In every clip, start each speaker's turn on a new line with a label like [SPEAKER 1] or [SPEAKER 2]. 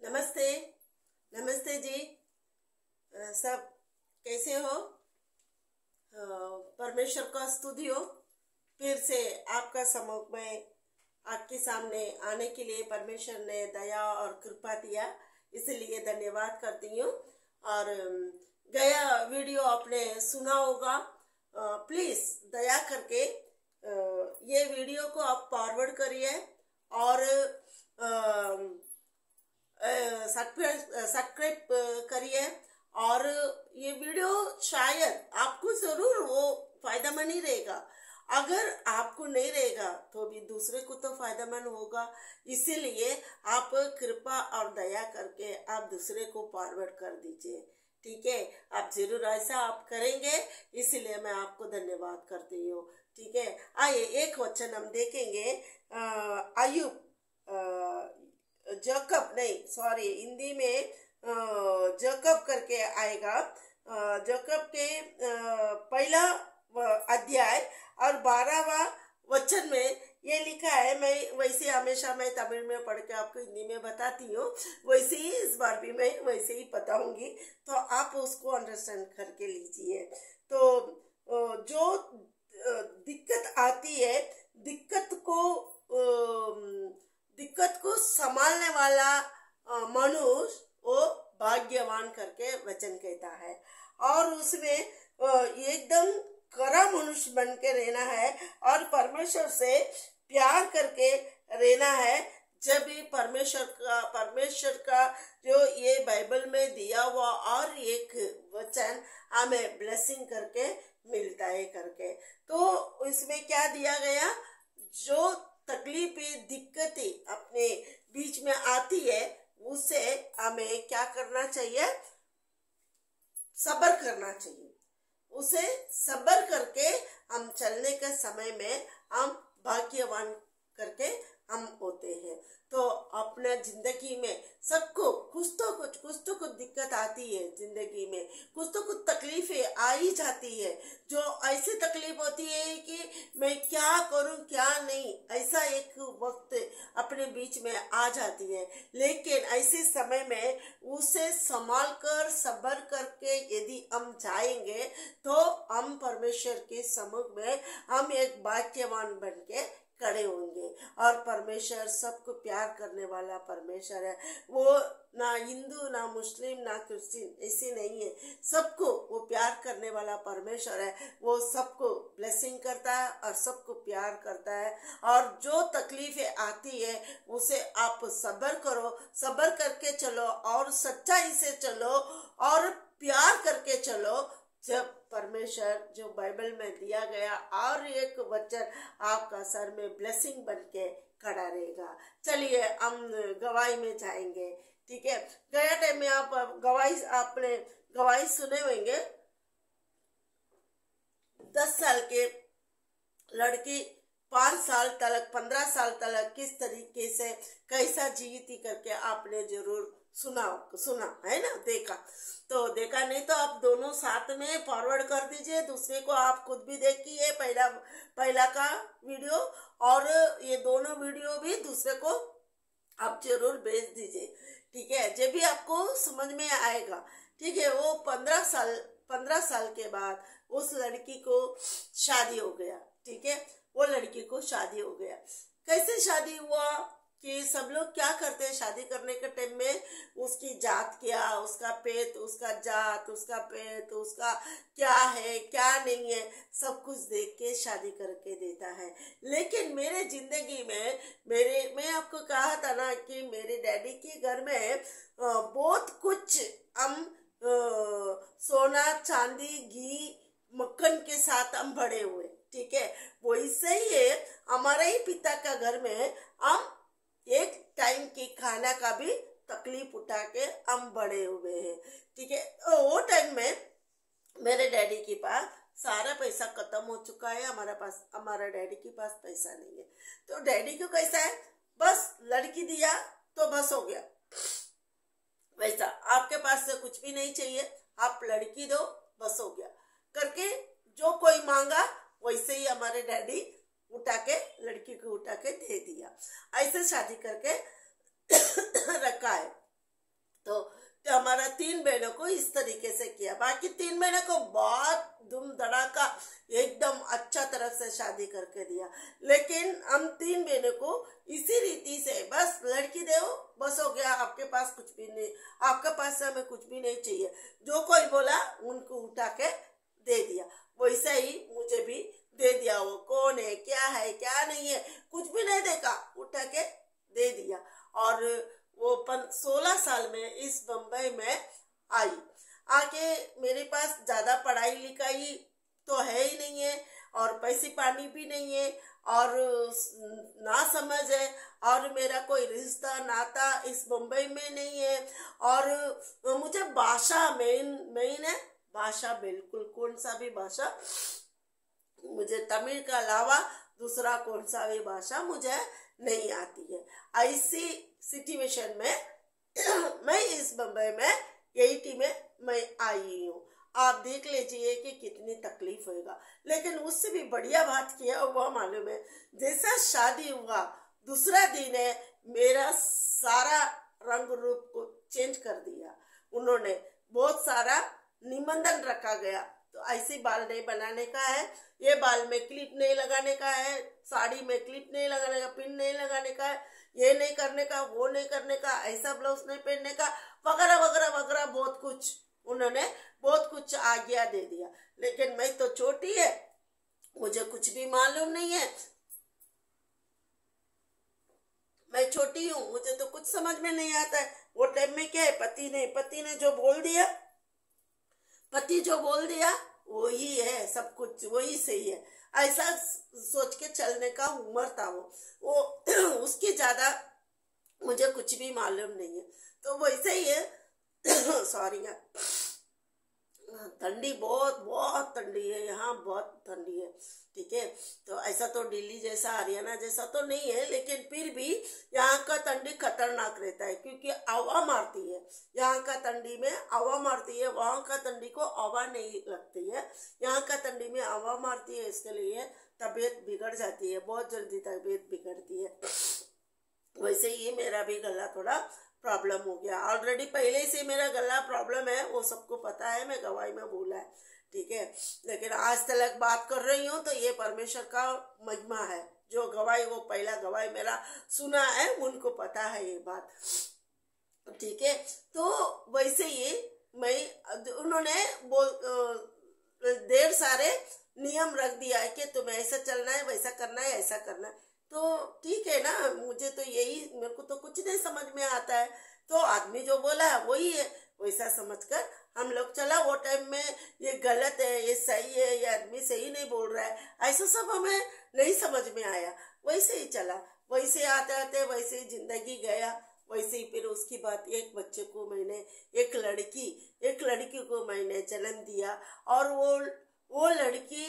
[SPEAKER 1] नमस्ते। नमस्ते जी। सब कैसे हो? परमेश्वर का स्तुति हो। फिर से आपका सम्मुख में आपके सामने आने के लिए परमेश्वर ने दया और कृपा दिया, इसलिए धन्यवाद करती हूँ। और गया वीडियो आपने सुना होगा। प्लीज दया करके ये वीडियो को आप फॉरवर्ड करिए और सब्सक्राइब करिए। और ये वीडियो शायद आपको जरूर वो फायदेमंद ही रहेगा। अगर आपको नहीं रहेगा तो भी दूसरे को तो फायदेमंद होगा। इसीलिए आप कृपा और दया करके आप दूसरे को फॉरवर्ड कर दीजिए। ठीक है, आप जरूर ऐसा आप करेंगे, इसलिए मैं आपको धन्यवाद करती हूँ। ठीक है, आइए एक वचन हम देखेंगे। अय्यूब जैकब नहीं, सॉरी, हिंदी में जैकब करके आएगा। जैकब के पहला अध्याय और 12वां वचन में ये लिखा है। मैं वैसे हमेशा मैं तमिल में पढ़ के आपको हिंदी में बताती हूँ, वैसे ही इस बार भी मैं वैसे ही बताऊंगी, तो आप उसको अंडरस्टैंड करके लीजिए। तो जो दिक्कत आती है, दिक्कत को संभालने वाला मनुष्य वो भाग्यवान करके वचन कहता है। और उसमें एकदम कड़ा मनुष्य बन के रहना है और परमेश्वर से प्यार करके रहना है। जब भी परमेश्वर का जो ये बाइबल में दिया हुआ और एक वचन हमें ब्लेसिंग करके मिलता है करके, तो इसमें क्या दिया गया? जो तकलीफें दिक्कतें अपने बीच में आती है, उससे हमें क्या करना चाहिए? सब्र करना चाहिए। उसे सब्र करके हम चलने के समय में हम भाग्यवान करके हम होते हैं। तो अपने जिंदगी में सबको कुछ तो कुछ दिक्कत आती है। जिंदगी में कुछ तो कुछ तकलीफें आ ही जाती है। जो ऐसी तकलीफ होती है कि मैं क्या करूं क्या नहीं, ऐसा एक वक्त अपने बीच में आ जाती है। लेकिन ऐसे समय में उसे संभाल कर सब्र करके यदि हम जाएंगे तो हम परमेश्वर के सम्मुख में हम एक भाग्यवान बन के खड़े होंगे। और परमेश्वर सबको प्यार करने वाला परमेश्वर है। वो ना हिंदू, ना मुस्लिम, ना क्रिश्चियन ऐसे नहीं है। सबको वो प्यार करने वाला परमेश्वर है। वो सबको ब्लेसिंग करता है और सबको प्यार करता है। और जो तकलीफें आती है उसे आप सब्र करो, सब्र करके चलो और सच्चाई से चलो और प्यार करके चलो। जब परमेश्वर जो बाइबल में दिया गया और एक वचन आपका सर में ब्लेसिंग बन के खड़ा रहेगा। चलिए हम गवाही में जाएंगे। ठीक है, गया टाइम में आप आपने गवाही सुने होंगे। 10 साल के लड़की 5 साल तक 15 साल तक किस तरीके से कैसा जीती करके आपने जरूर सुना है ना, देखा नहीं तो आप दोनों साथ में फॉरवर्ड कर दीजिए। दूसरे को आप खुद भी देखिए, पहला का वीडियो और ये दोनों वीडियो भी दूसरे को आप जरूर भेज दीजिए। ठीक है, जब भी आपको समझ में आएगा। ठीक है, वो 15 साल के बाद उस लड़की को शादी हो गया। ठीक है, वो लड़की को शादी हो गया। कैसे शादी हुआ कि सब लोग क्या करते हैं शादी करने के टाइम में? उसकी जात क्या, उसका पेट, उसका जात, उसका पेट, उसका क्या है क्या नहीं है, सब कुछ देख के शादी करके देता है। लेकिन मेरे जिंदगी में मैं आपको कहा था ना कि मेरे डैडी के घर में बहुत कुछ हम सोना चांदी घी मक्खन के साथ हम बड़े हुए। ठीक है, वैसे ही है हमारे ही पिता का घर में हम एक टाइम की खाना का भी तकलीफ उठा के हम बड़े हुए हैं। ठीक है, वो टाइम में मेरे डैडी के पास सारा पैसा खत्म हो चुका है। हमारा डैडी के पास पैसा नहीं है। तो डैडी को कैसा है, बस लड़की दिया तो बस हो गया। वैसा आपके पास से कुछ भी नहीं चाहिए, आप लड़की दो बस हो गया करके जो कोई मांगा वैसे ही हमारे डैडी उठा के लड़की को उठा के दे दिया। ऐसे शादी करके रखा है। 3 बहनों को इस तरीके से किया। बाकी 3 बहनों को बहुत धूम धड़ाका एकदम अच्छा तरफ से शादी करके दिया, लेकिन हम 3 बहनों को इसी रीति से बस लड़की दो बस हो गया, आपके पास कुछ भी नहीं, आपके पास से हमें कुछ भी नहीं चाहिए, जो कोई बोला उनको उठा के दे दिया। वैसा ही मुझे भी दे दिया। वो कौन है क्या नहीं है कुछ भी नहीं देखा, उठा के दे दिया। और वो 16 साल में इस बम्बई में आई। आके मेरे पास ज्यादा पढ़ाई लिखाई तो है ही नहीं है, और पैसे पानी भी नहीं है, और ना समझ है, और मेरा कोई रिश्ता नाता इस बम्बई में नहीं है। और मुझे भाषा मेन है, भाषा बिल्कुल कौन सा भी भाषा, मुझे तमिल के अलावा दूसरा कौन सा भी भाषा मुझे नहीं आती है। ऐसी सिचुएशन में मैं इस बम्बई में 80 में मैं आई हूँ। आप देख लीजिए कि कितनी तकलीफ होगा। लेकिन उससे भी बढ़िया बात किया वो मालूम है, जैसा शादी हुआ दूसरा दिन है मेरा सारा रंग रूप को चेंज कर दिया। उन्होंने बहुत सारा निबंधन रखा गया, तो ऐसे बाल नहीं बनाने का है, ये बाल में क्लिप नहीं लगाने का है, साड़ी में क्लिप नहीं लगाने का, पिन नहीं लगाने का है, ये नहीं करने का, वो नहीं करने का, ऐसा ब्लाउज नहीं पहनने का, वगैरह वगैरह वगैरह बहुत कुछ उन्होंने बहुत कुछ आज्ञा दे दिया। लेकिन मैं तो छोटी है, मुझे कुछ भी मालूम नहीं है, मैं छोटी हूँ, मुझे तो कुछ समझ में नहीं आता है। वो टाइम में क्या है, पति ने जो बोल दिया, पति जो बोल दिया वही है, सब कुछ वही सही है, ऐसा सोच के चलने का उम्र था वो उसकी ज्यादा मुझे कुछ भी मालूम नहीं है। तो वैसे ही है सॉरी यार, ठंडी बहुत बहुत ठंडी है यहाँ, बहुत ठंडी है। ठीक है, तो ऐसा तो दिल्ली जैसा हरियाणा जैसा तो नहीं है, लेकिन फिर भी यहाँ का ठंडी खतरनाक रहता है, क्योंकि हवा मारती है। यहाँ का ठंडी में हवा मारती है, वहाँ का ठंडी को हवा नहीं लगती है। यहाँ का ठंडी में हवा मारती है, इसके लिए तबीयत बिगड़ जाती है, बहुत जल्दी तबीयत बिगड़ती है। वैसे ही मेरा भी गला थोड़ा प्रॉब्लम हो गया, ऑलरेडी पहले से मेरा गला प्रॉब्लम है, वो सबको पता है, मैं गवाही में बोला है। ठीक है, लेकिन आज तक बात कर रही हूँ तो ये परमेश्वर का महिमा है। जो गवाही वो पहला गवाही मेरा सुना है, उनको पता है ये बात। ठीक है, तो वैसे ही मैं उन्होंने ढेर सारे नियम रख दिया है कि तुम्हें ऐसा चलना है, वैसा करना है, ऐसा करना है। तो ठीक है ना, मुझे तो यही, मेरे को तो कुछ नहीं समझ में आता है, तो आदमी जो बोला है वही है, वैसा समझकर हम लोग चला। वो टाइम में ये गलत है, ये सही है, ये आदमी सही नहीं बोल रहा है, ऐसा सब हमें नहीं समझ में आया, वैसे ही चला। वैसे आते आते वैसे ही जिंदगी गया। वैसे ही फिर उसकी बात, एक बच्चे को मैंने, एक लड़की को मैंने जन्म दिया, और वो लड़की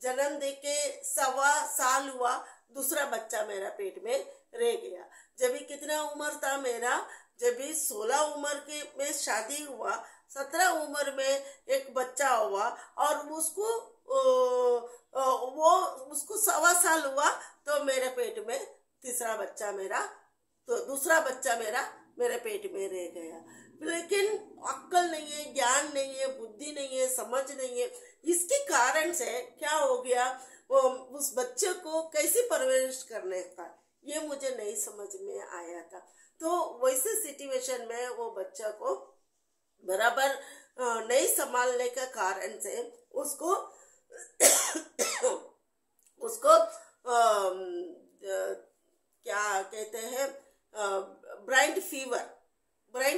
[SPEAKER 1] जन्म दे के 1.25 साल हुआ, दूसरा बच्चा मेरा पेट में रह गया। जब भी कितना उम्र था मेरा, जब भी 16 उम्र के में शादी हुआ, 17 उम्र में एक बच्चा हुआ, और उसको 1.25 साल हुआ तो मेरे पेट में तीसरा बच्चा मेरा, तो दूसरा बच्चा मेरा मेरे पेट में रह गया। लेकिन अक्ल नहीं है, ज्ञान नहीं है, बुद्धि नहीं है, समझ नहीं है। इसके कारण से क्या हो गया, वो उस बच्चे को कैसे परवरिश करने का, ये मुझे नहीं समझ में आया था। तो वैसे सिचुएशन में वो बच्चा को बराबर नहीं संभालने के कारण से उसको क्या कहते हैं, ब्राइन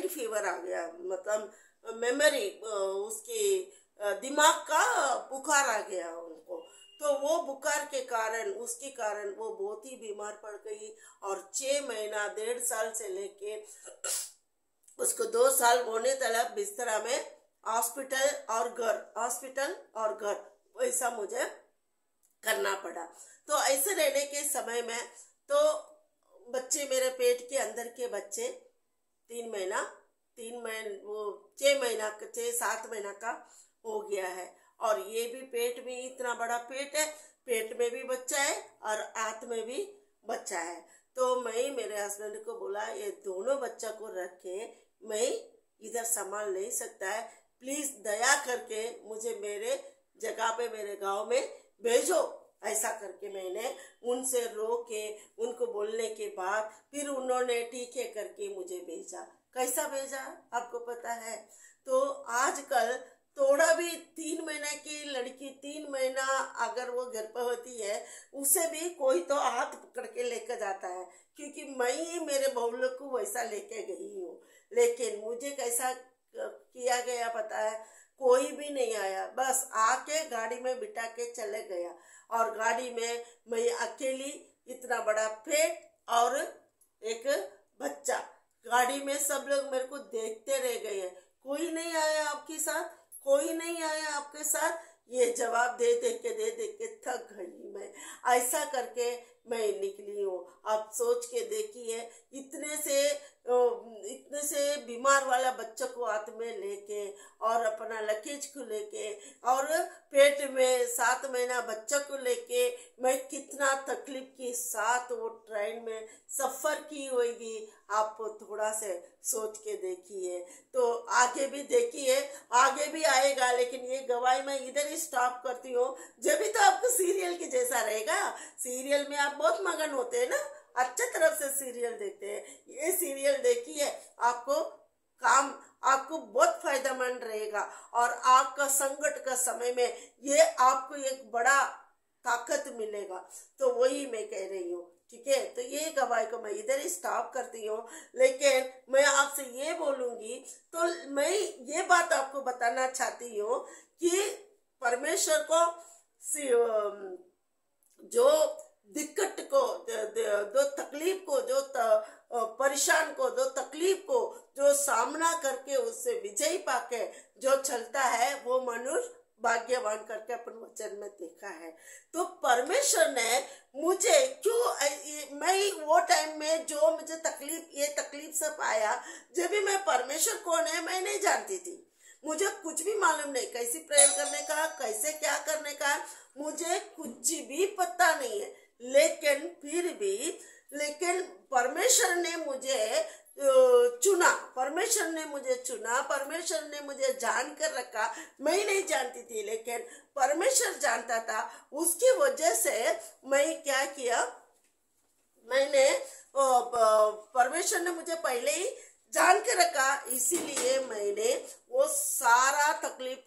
[SPEAKER 1] फीवर आ गया, मतलब मेमोरी, उसकी दिमाग का बुखार आ गया उनको। तो वो बुखार के कारण, उसके कारण वो बहुत ही बीमार पड़ गई, और 6 महीना 1.5 साल से लेके उसको 2 साल होने तक बिस्तरा में हॉस्पिटल और घर वैसा मुझे करना पड़ा। तो ऐसे रहने के समय में तो बच्चे, मेरे पेट के अंदर के बच्चे 6 महीना 7 महीना का हो गया है, और ये भी पेट में इतना बड़ा पेट है, पेट में भी बच्चा है और हाथ में भी बच्चा है। तो मैं मेरे हस्बैंड को बोला, ये दोनों बच्चा को रख के मैं इधर संभाल नहीं सकता है, प्लीज दया करके मुझे मेरे जगह पे, मेरे गांव में भेजो। ऐसा करके मैंने उनसे रो के, उनको बोलने के बाद फिर उन्होंने ठीक है करके मुझे भेजा। कैसा भेजा आपको पता है? तो आजकल थोड़ा भी 3 महीने की लड़की, 3 महीना अगर वो गर्भवती है, उसे भी कोई तो हाथ पकड़ के लेकर जाता है, क्योंकि मैं ही मेरे बहू लोग को वैसा लेके गई हूँ। लेकिन मुझे कैसा किया गया पता है? कोई भी नहीं आया, बस आके गाड़ी में बिठा के चले गया, और गाड़ी में मैं अकेली, इतना बड़ा पेट और एक बच्चा, गाड़ी में सब लोग मेरे को देखते रह गए। कोई नहीं आया आपके साथ, कोई नहीं आया आपके साथ। ये जवाब दे दे के थक गई मैं। ऐसा करके मैं निकली हूँ। आप सोच के देखिए, इतने से बीमार वाला बच्चों को हाथ में लेके और अपना लगेज को लेके और पेट में 7 महीना बच्चों को लेके मैं कितना तकलीफ के साथ वो ट्रेन में सफर की होगी, आप थोड़ा से सोच के देखिए। तो आगे भी देखिए, आगे भी आएगा, लेकिन ये गवाही मैं इधर ही स्टॉप करती हूँ। जब भी तो आपको सीरियल के जैसा रहेगा। सीरियल में आप बहुत मगन होते हैं ना, अच्छे तरफ से सीरियल देखते हैं। ये सीरियल देखिए, आपको बहुत फायदेमंद रहेगा, और आपका संकट का समय में ये आपको एक बड़ा ताकत मिलेगा। तो वही मैं कह रही हूँ, ठीक है? तो ये गवाही को मैं इधर ही स्टॉप करती हूँ। लेकिन मैं आपसे ये बोलूंगी, तो मैं ये बात आपको बताना चाहती हूँ कि परमेश्वर को जो दिक्कत को, जो तकलीफ को, जो परेशान को, जो तकलीफ को जो सामना करके उससे विजय पाके जो चलता है, वो मनुष्य भाग्यवान करके अपन वचन में देखा है। तो परमेश्वर ने मुझे क्यों, मैं वो टाइम में जो मुझे ये तकलीफ सब आया, जब भी मैं परमेश्वर कौन है मैं नहीं जानती थी। मुझे कुछ भी मालूम नहीं, कैसे प्रेयर करने का, कैसे क्या करने का, मुझे कुछ भी पता नहीं है। लेकिन परमेश्वर ने मुझे चुना, परमेश्वर ने मुझे जान कर रखा। मैं नहीं जानती थी, लेकिन परमेश्वर जानता था। उसकी वजह से मैं क्या किया, मैंने परमेश्वर ने मुझे पहले ही जान के रखा, इसीलिए मैंने वो सारा तकलीफ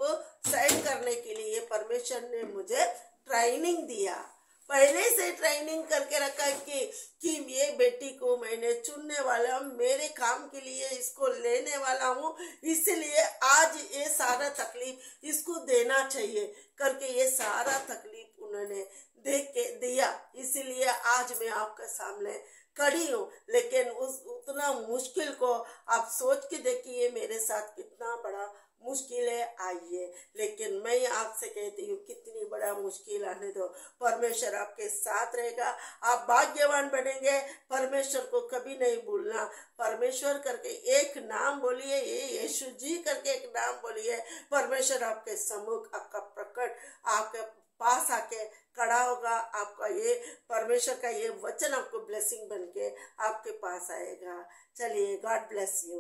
[SPEAKER 1] सहन करने के लिए परमेश्वर ने मुझे ट्रेनिंग दिया। पहले से ट्रेनिंग करके रखा कि ये बेटी को मैंने चुनने वाला हूँ, मेरे काम के लिए इसको लेने वाला हूँ, इसलिए आज ये सारा तकलीफ इसको देना चाहिए करके ये सारा तकलीफ उन्होंने देख के दिया। इसीलिए आज मैं आपके सामने खड़ी हूँ। लेकिन उतना मुश्किल को आप सोच के देखिए, मेरे साथ कितना बड़ा मुश्किलें आई है। लेकिन मैं आपसे कहती हूँ, कितनी बड़ा मुश्किल आने दो, परमेश्वर आपके साथ रहेगा, आप भाग्यवान बनेंगे। परमेश्वर को कभी नहीं भूलना। परमेश्वर करके एक नाम बोलिए, ये यीशु जी करके एक नाम बोलिए, परमेश्वर आपके सम्मुख, आपका प्रकट, आपके पास आके खड़ा होगा। आपका ये परमेश्वर का ये वचन आपको ब्लेसिंग बनके आपके पास आएगा। चलिए, गॉड ब्लेस यू।